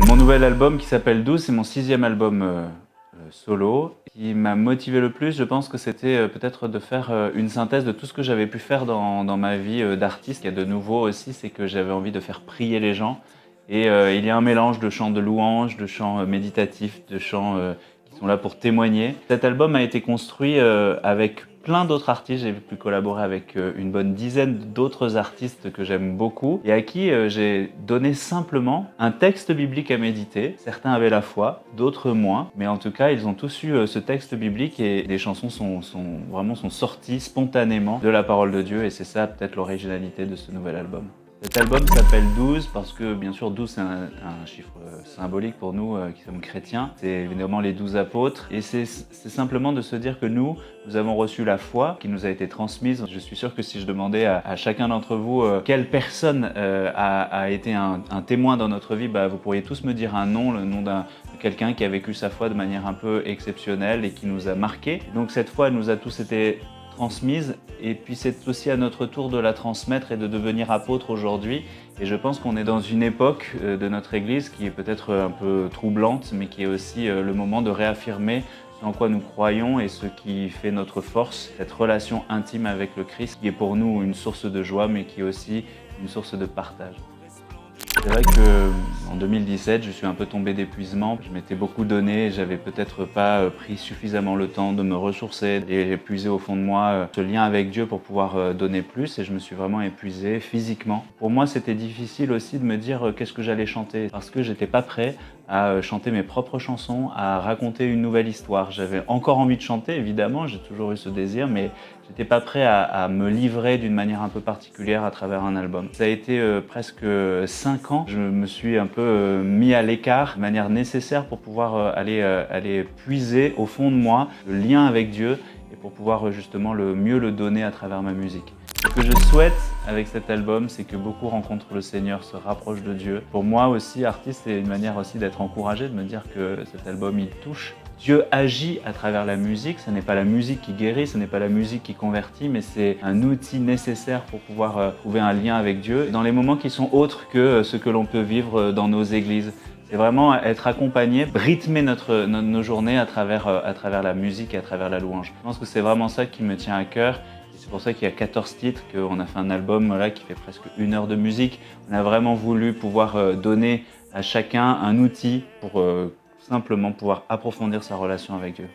Mon nouvel album qui s'appelle 12, c'est mon 6e album solo. Ce qui m'a motivé le plus, je pense que c'était peut-être de faire une synthèse de tout ce que j'avais pu faire dans ma vie d'artiste. Il y a de nouveau aussi, c'est que j'avais envie de faire prier les gens. Et il y a un mélange de chants de louanges, de chants méditatifs, de chants qui sont là pour témoigner. Cet album a été construit avec plein d'autres artistes. J'ai pu collaborer avec une bonne dizaine d'autres artistes que j'aime beaucoup et à qui j'ai donné simplement un texte biblique à méditer. Certains avaient la foi, d'autres moins, mais en tout cas ils ont tous eu ce texte biblique et les chansons sont sorties spontanément de la parole de Dieu et c'est ça peut-être l'originalité de ce nouvel album. Cet album s'appelle 12 parce que bien sûr 12 c'est un chiffre symbolique pour nous qui sommes chrétiens. C'est évidemment les 12 apôtres et c'est simplement de se dire que nous avons reçu la foi qui nous a été transmise. Je suis sûr que si je demandais à chacun d'entre vous quelle personne a été un témoin dans notre vie, vous pourriez tous me dire un nom, le nom de quelqu'un qui a vécu sa foi de manière un peu exceptionnelle et qui nous a marqué. Donc cette foi elle nous a tous été transmise et puis c'est aussi à notre tour de la transmettre et de devenir apôtre aujourd'hui et je pense qu'on est dans une époque de notre Église qui est peut-être un peu troublante mais qui est aussi le moment de réaffirmer en quoi nous croyons et ce qui fait notre force, cette relation intime avec le Christ qui est pour nous une source de joie mais qui est aussi une source de partage. C'est vrai qu'en 2017, je suis un peu tombé d'épuisement. Je m'étais beaucoup donné et j'avais peut-être pas pris suffisamment le temps de me ressourcer et épuiser au fond de moi ce lien avec Dieu pour pouvoir donner plus et je me suis vraiment épuisé physiquement. Pour moi, c'était difficile aussi de me dire qu'est-ce que j'allais chanter parce que j'étais pas prêt à chanter mes propres chansons, à raconter une nouvelle histoire. J'avais encore envie de chanter, évidemment, j'ai toujours eu ce désir, mais j'étais pas prêt à me livrer d'une manière un peu particulière à travers un album. Ça a été presque 5 ans. Je me suis un peu mis à l'écart de manière nécessaire pour pouvoir aller puiser au fond de moi le lien avec Dieu et pour pouvoir justement mieux le donner à travers ma musique. Ce que je souhaite avec cet album, c'est que beaucoup rencontrent le Seigneur, se rapprochent de Dieu. Pour moi aussi, artiste, c'est une manière aussi d'être encouragé, de me dire que cet album, il touche. Dieu agit à travers la musique, ce n'est pas la musique qui guérit, ce n'est pas la musique qui convertit, mais c'est un outil nécessaire pour pouvoir trouver un lien avec Dieu dans les moments qui sont autres que ce que l'on peut vivre dans nos églises. C'est vraiment être accompagné, rythmer nos journées à travers la musique et à travers la louange. Je pense que c'est vraiment ça qui me tient à cœur. C'est pour ça qu'il y a 14 titres, qu'on a fait un album là, qui fait presque 1 heure de musique. On a vraiment voulu pouvoir donner à chacun un outil pour simplement pouvoir approfondir sa relation avec Dieu.